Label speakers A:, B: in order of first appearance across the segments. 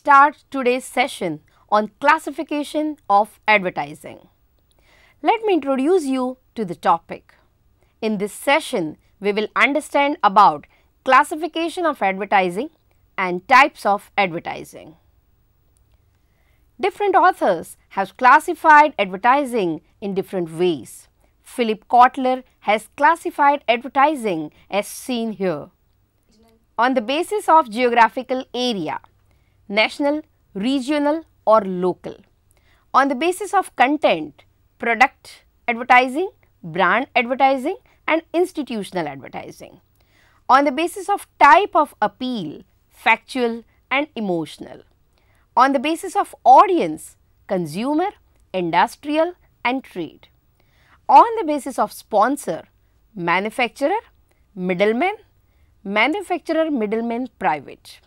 A: start today's session on classification of advertising. Let me introduce you to the topic. In this session, we will understand about classification of advertising and types of advertising. Different authors have classified advertising in different ways. Philip Kotler has classified advertising as seen here. On the basis of geographical area, national, regional or local. On the basis of content, product advertising, brand advertising and institutional advertising. On the basis of type of appeal, factual and emotional. On the basis of audience, consumer, industrial and trade. On the basis of sponsor, manufacturer, middleman, manufacturer, middleman, private.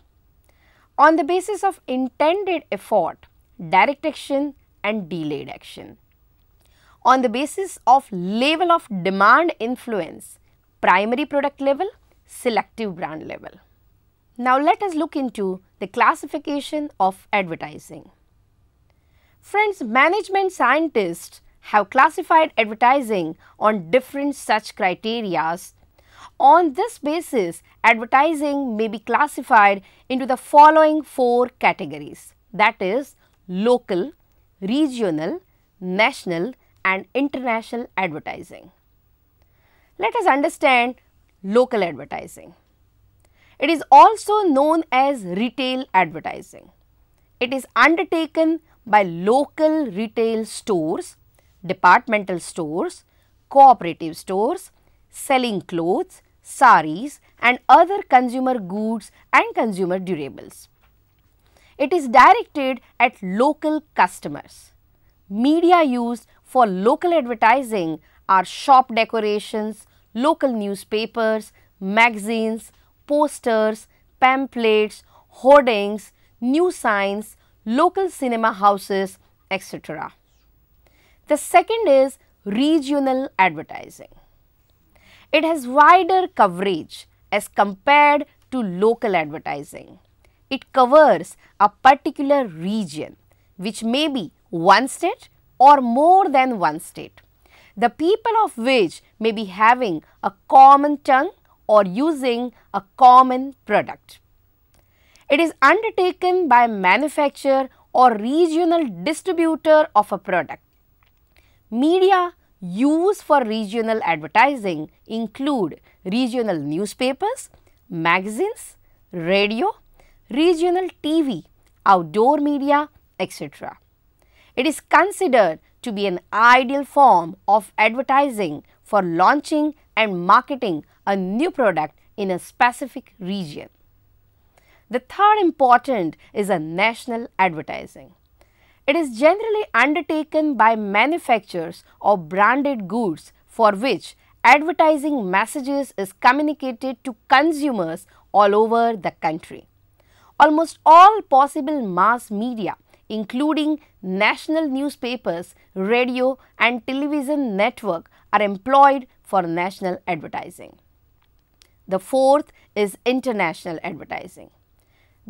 A: On the basis of intended effort, direct action and delayed action. On the basis of level of demand influence, primary product level, selective brand level. Now let us look into the classification of advertising. Friends, management scientists have classified advertising on different such criteria. On this basis, advertising may be classified into the following 4 categories, that is local, regional, national and international advertising. Let us understand local advertising. It is also known as retail advertising. It is undertaken by local retail stores, departmental stores, cooperative stores, selling clothes, saris and other consumer goods and consumer durables. It is directed at local customers. Media used for local advertising are shop decorations, local newspapers, magazines, posters, pamphlets, hoardings, news signs, local cinema houses, etc. The second is regional advertising. It has wider coverage as compared to local advertising. It covers a particular region which may be one state or more than one state, the people of which may be having a common tongue or using a common product. It is undertaken by a manufacturer or regional distributor of a product. Media used for regional advertising include regional newspapers, magazines, radio, regional TV, outdoor media, etc. It is considered to be an ideal form of advertising for launching and marketing a new product in a specific region. The third important is a national advertising. It is generally undertaken by manufacturers of branded goods for which advertising messages is communicated to consumers all over the country. Almost all possible mass media, including national newspapers, radio and television network, are employed for national advertising. The fourth is international advertising.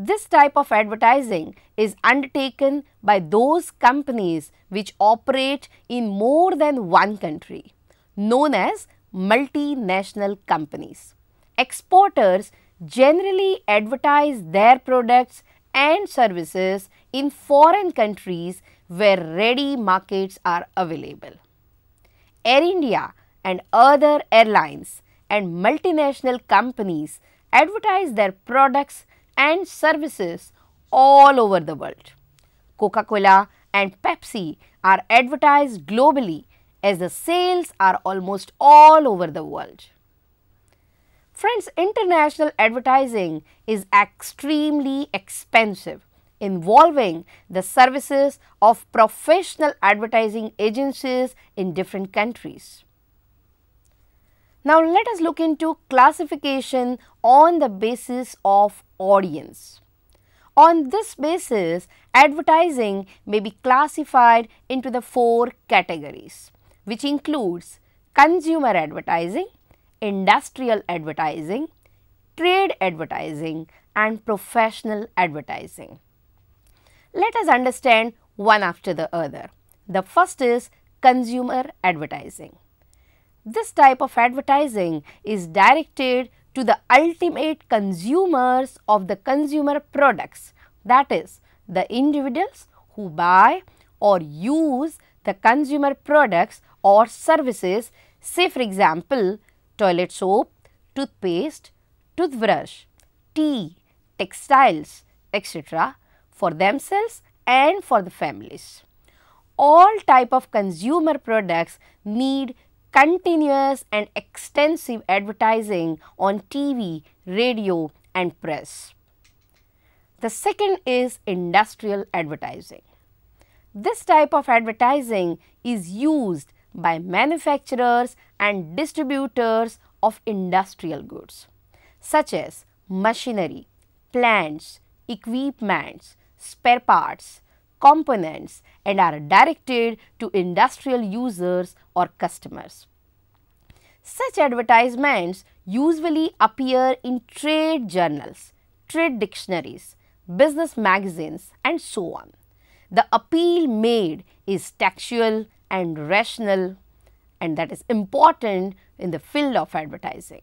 A: This type of advertising is undertaken by those companies which operate in more than one country, known as multinational companies. Exporters generally advertise their products and services in foreign countries where ready markets are available. Air India and other airlines and multinational companies advertise their products and services all over the world. Coca-Cola and Pepsi are advertised globally as the sales are almost all over the world. Friends, international advertising is extremely expensive, involving the services of professional advertising agencies in different countries. Now let us look into classification on the basis of audience. On this basis, advertising may be classified into the 4 categories, which includes consumer advertising, industrial advertising, trade advertising and professional advertising. Let us understand one after the other. The first is consumer advertising. This type of advertising is directed to the ultimate consumers of the consumer products, that is, the individuals who buy or use the consumer products or services, say for example, toilet soap, toothpaste, toothbrush, tea, textiles, etc. for themselves and for the families. All type of consumer products need continuous and extensive advertising on TV, radio and press. The second is industrial advertising. This type of advertising is used by manufacturers and distributors of industrial goods such as machinery, plants, equipments, spare parts, components and are directed to industrial users or customers. Such advertisements usually appear in trade journals, trade dictionaries, business magazines and so on. The appeal made is textual and rational, and that is important in the field of advertising.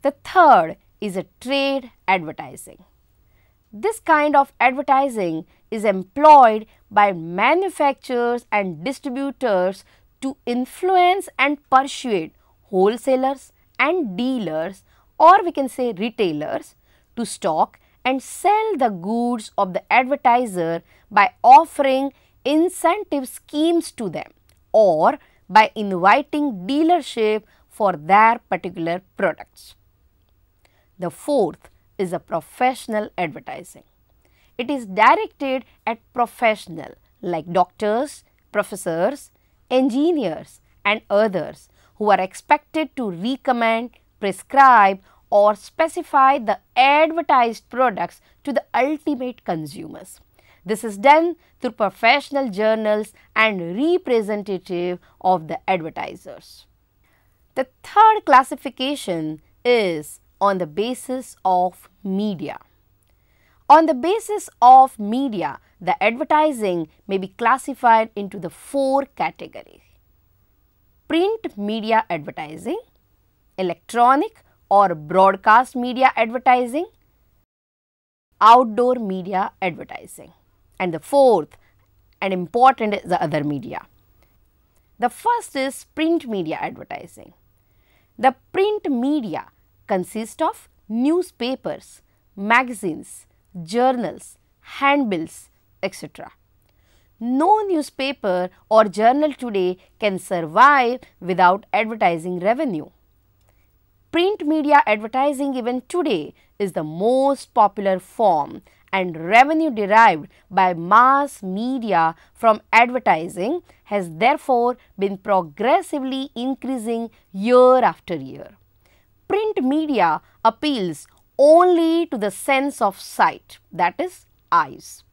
A: The third is a trade advertising. This kind of advertising is employed by manufacturers and distributors to influence and persuade wholesalers and dealers, or we can say retailers, to stock and sell the goods of the advertiser by offering incentive schemes to them or by inviting dealership for their particular products. The fourth is a professional advertising. It is directed at professionals like doctors, professors, engineers and others who are expected to recommend, prescribe or specify the advertised products to the ultimate consumers. This is done through professional journals and representative of the advertisers. The third classification is on the basis of media. On the basis of media, the advertising may be classified into the four categories: print media advertising, electronic or broadcast media advertising, outdoor media advertising, and the fourth and important is the other media. The first is print media advertising. The print media consists of newspapers, magazines, journals, handbills, etc. No newspaper or journal today can survive without advertising revenue. Print media advertising even today is the most popular form, and revenue derived by mass media from advertising has therefore been progressively increasing year after year. Print media appeals only to the sense of sight, that is eyes.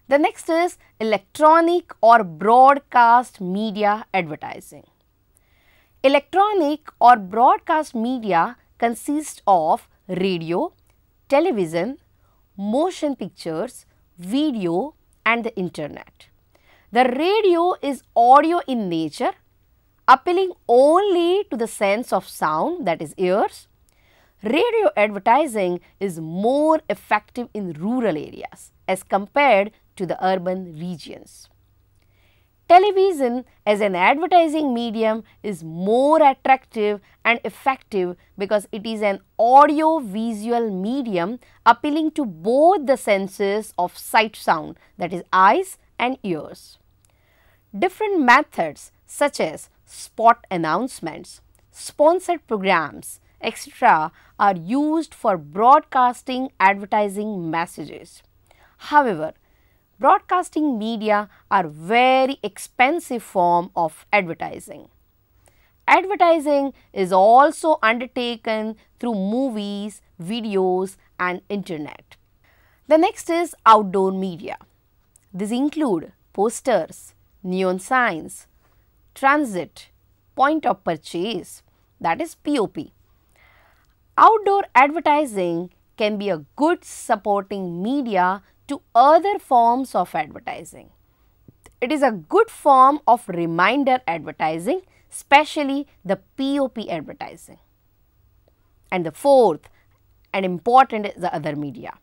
A: The next is electronic or broadcast media advertising. Electronic or broadcast media consists of radio, television, motion pictures, video and the internet. The radio is audio in nature, appealing only to the sense of sound, that is ears. Radio advertising is more effective in rural areas as compared to the urban regions. Television as an advertising medium is more attractive and effective because it is an audio-visual medium appealing to both the senses of sight sound, that is eyes and ears. Different methods such as spot announcements, sponsored programs, etc. are used for broadcasting advertising messages. However, broadcasting media are very expensive form of advertising. Advertising is also undertaken through movies, videos and internet. The next is outdoor media. These include posters, neon signs, transit, point of purchase, that is POP. Outdoor advertising can be a good supporting media to to other forms of advertising. It is a good form of reminder advertising, especially the POP advertising. And the fourth and important is the other media.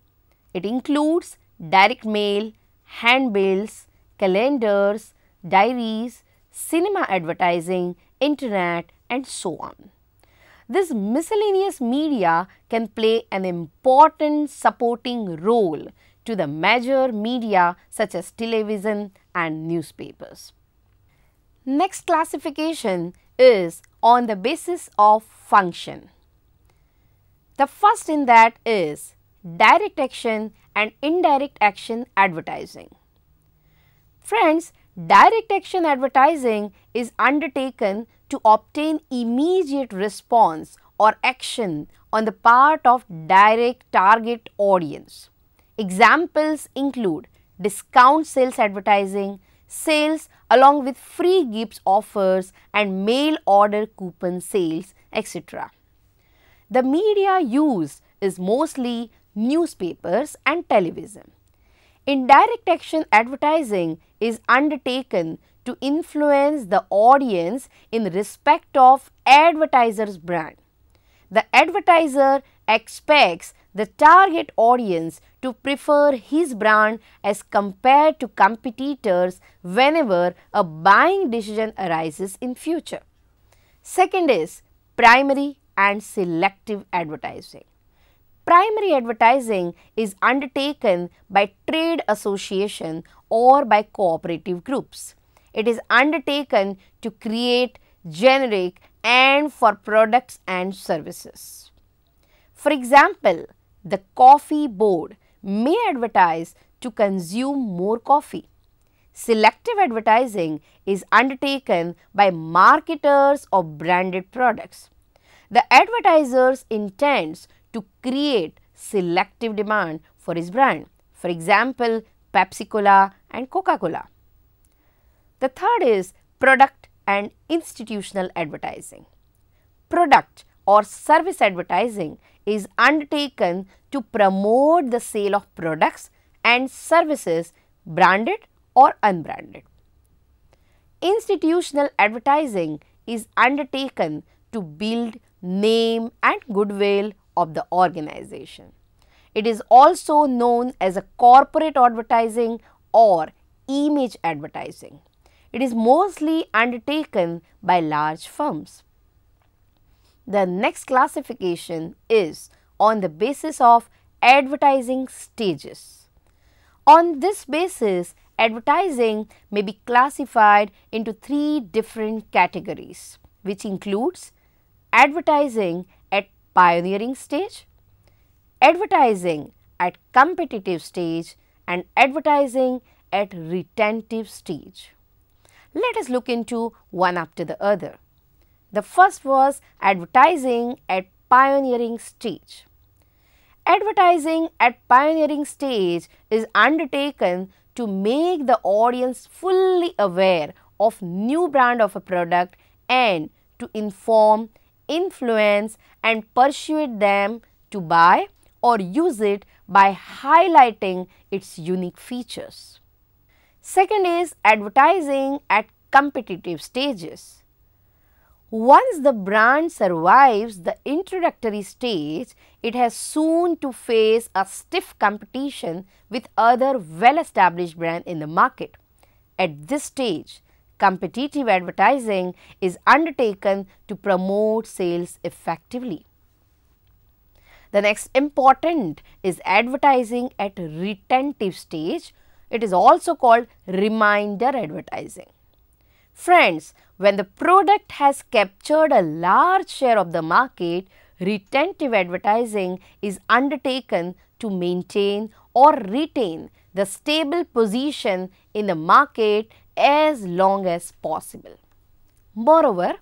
A: It includes direct mail, handbills, calendars, diaries, cinema advertising, internet, and so on. This miscellaneous media can play an important supporting role to the major media such as television and newspapers. Next classification is on the basis of function. The first in that is direct action and indirect action advertising. Friends, direct action advertising is undertaken to obtain immediate response or action on the part of direct target audience. Examples include discount sales advertising, sales along with free gifts offers and mail order coupon sales, etc. The media used is mostly newspapers and television. Indirect action advertising is undertaken to influence the audience in respect of advertiser's brand. The advertiser expects the target audience to prefer his brand as compared to competitors whenever a buying decision arises in future. Second is primary and selective advertising. Primary advertising is undertaken by trade association or by cooperative groups. It is undertaken to create generic and for products and services. For example, the coffee board may advertise to consume more coffee. Selective advertising is undertaken by marketers of branded products. The advertiser intends to create selective demand for his brand, for example, Pepsi-Cola and Coca-Cola. The third is product and institutional advertising. Product or service advertising is undertaken to promote the sale of products and services branded or unbranded. Institutional advertising is undertaken to build name and goodwill of the organization. It is also known as a corporate advertising or image advertising. It is mostly undertaken by large firms. The next classification is on the basis of advertising stages. On this basis, advertising may be classified into three different categories, which includes advertising at pioneering stage, advertising at competitive stage, and advertising at retentive stage. Let us look into one after the other. The first was advertising at pioneering stage. Advertising at pioneering stage is undertaken to make the audience fully aware of new brand of a product and to inform, influence and persuade them to buy or use it by highlighting its unique features. Second is advertising at competitive stages. Once the brand survives the introductory stage, it has soon to face a stiff competition with other well-established brands in the market. At this stage, competitive advertising is undertaken to promote sales effectively. The next important is advertising at retentive stage. It is also called reminder advertising. Friends, when the product has captured a large share of the market, retentive advertising is undertaken to maintain or retain the stable position in the market as long as possible. Moreover,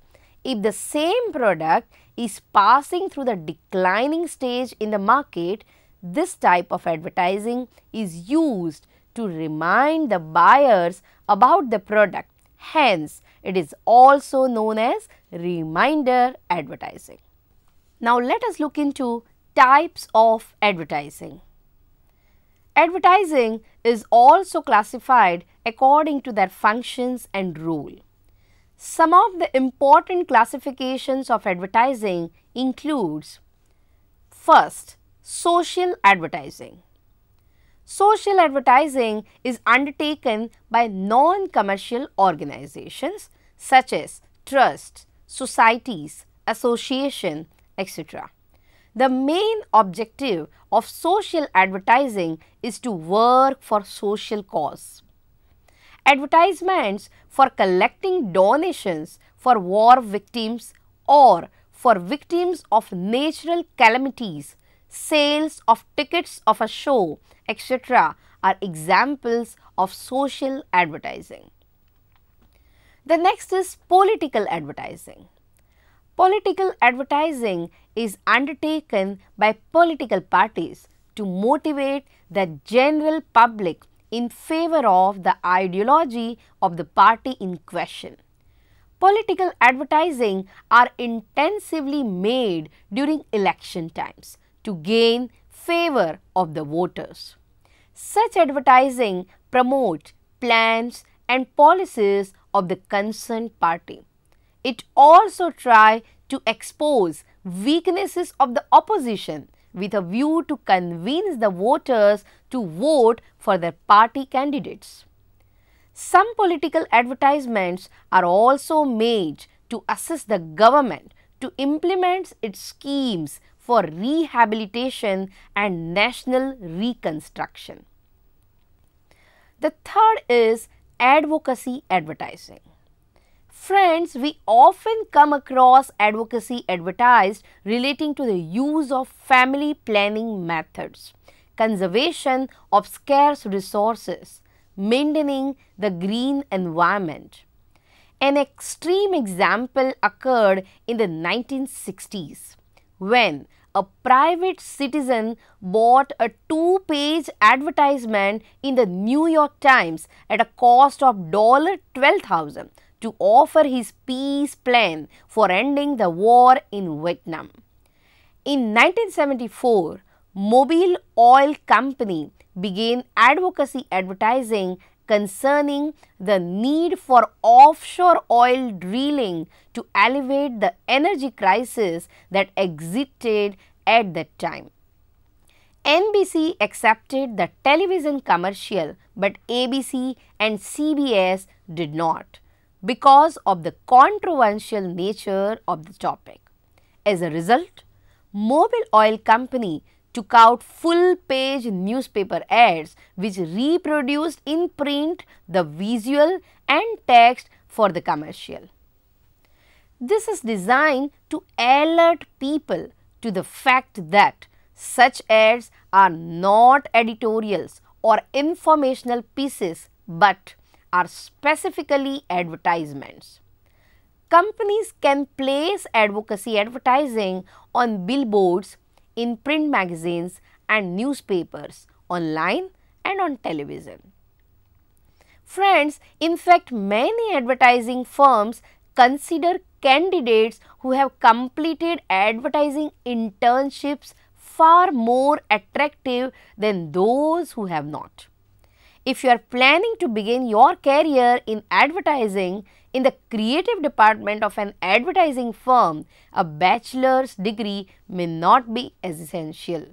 A: if the same product is passing through the declining stage in the market, this type of advertising is used to remind the buyers about the product. Hence, it is also known as reminder advertising. Now, let us look into types of advertising. Advertising is also classified according to their functions and role. Some of the important classifications of advertising includes: first, social advertising. Social advertising is undertaken by non-commercial organizations such as trusts, societies, associations, etc. The main objective of social advertising is to work for social cause. Advertisements for collecting donations for war victims or for victims of natural calamities, sales of tickets of a show, etc. are examples of social advertising. The next is political advertising. Political advertising is undertaken by political parties to motivate the general public in favor of the ideology of the party in question. Political advertising are intensively made during election times to gain favor of the voters. Such advertising promotes plans and policies of the concerned party. It also tries to expose weaknesses of the opposition with a view to convince the voters to vote for their party candidates. Some political advertisements are also made to assist the government to implement its schemes for rehabilitation and national reconstruction. The third is advocacy advertising. Friends, we often come across advocacy advertised relating to the use of family planning methods, conservation of scarce resources, maintaining the green environment. An extreme example occurred in the 1960s when a private citizen bought a 2-page advertisement in the New York Times at a cost of $12,000 to offer his peace plan for ending the war in Vietnam. In 1974, Mobil Oil Company began advocacy advertising concerning the need for offshore oil drilling to alleviate the energy crisis that existed at that time. NBC accepted the television commercial, but ABC and CBS did not because of the controversial nature of the topic. As a result, Mobil Oil Company took out full-page newspaper ads which reproduced in print the visual and text for the commercial. This is designed to alert people to the fact that such ads are not editorials or informational pieces but are specifically advertisements. Companies can place advocacy advertising on billboards, in print magazines and newspapers, online and on television. Friends, in fact, many advertising firms consider candidates who have completed advertising internships far more attractive than those who have not. If you are planning to begin your career in advertising in the creative department of an advertising firm, a bachelor's degree may not be essential.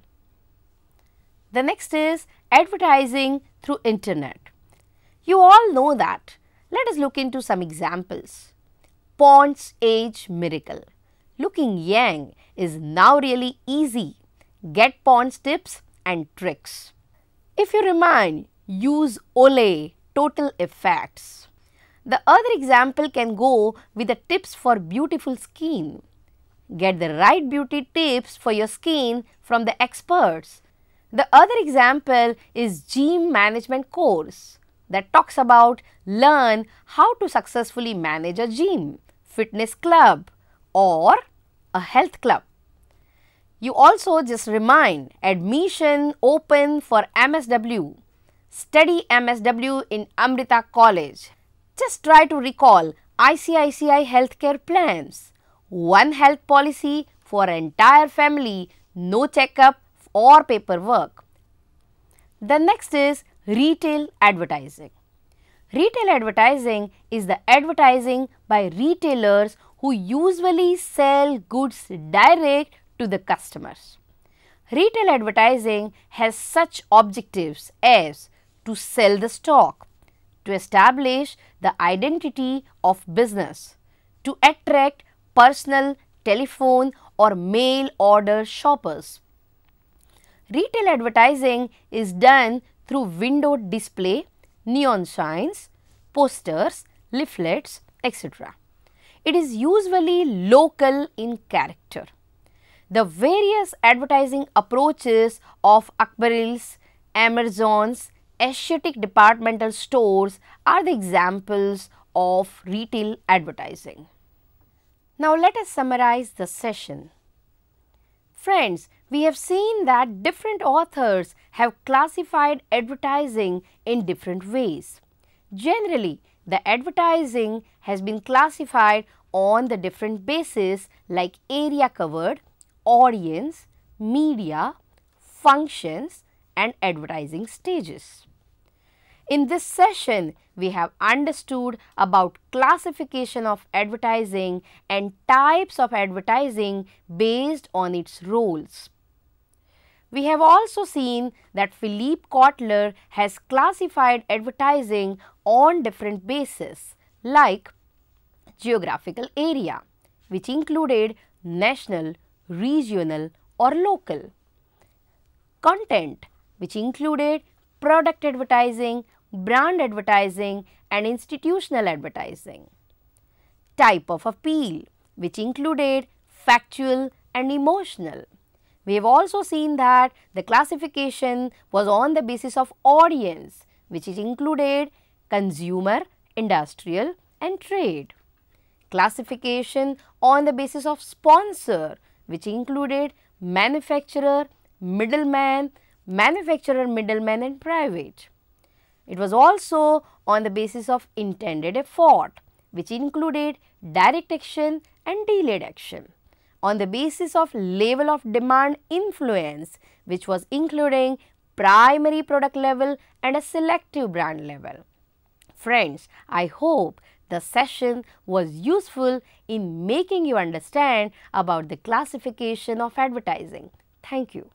A: The next is advertising through internet. You all know that. Let us look into some examples. Pond's Age Miracle. Looking young is now really easy. Get Pond's tips and tricks. If you remind, use Olay Total Effects. The other example can go with the tips for beautiful skin. Get the right beauty tips for your skin from the experts. The other example is gym management course that talks about learn how to successfully manage a gym, fitness club or a health club. You also just remind admission open for MSW. Study MSW in Amrita College. Just try to recall ICICI healthcare plans. One health policy for entire family, no checkup or paperwork. The next is retail advertising. Retail advertising is the advertising by retailers who usually sell goods direct to the customers. Retail advertising has such objectives as to sell the stock, to establish the identity of business, to attract personal, telephone or mail order shoppers. Retail advertising is done through window display, neon signs, posters, leaflets, etc. It is usually local in character. The various advertising approaches of apparels, Amazons, Asiatic departmental stores are the examples of retail advertising. Now let us summarize the session. Friends, we have seen that different authors have classified advertising in different ways. Generally, the advertising has been classified on the different bases like area covered, audience, media, functions and advertising stages. In this session, we have understood about classification of advertising and types of advertising based on its roles. We have also seen that Philippe Kotler has classified advertising on different bases like geographical area, which included national, regional or local; content, which included product advertising, brand advertising and institutional advertising; type of appeal, which included factual and emotional. We have also seen that the classification was on the basis of audience, which included consumer, industrial and trade; classification on the basis of sponsor, which included manufacturer, middleman and private. It was also on the basis of intended effort, which included direct action and delayed action; on the basis of level of demand influence, which was including primary product level and a selective brand level. Friends, I hope the session was useful in making you understand about the classification of advertising. Thank you.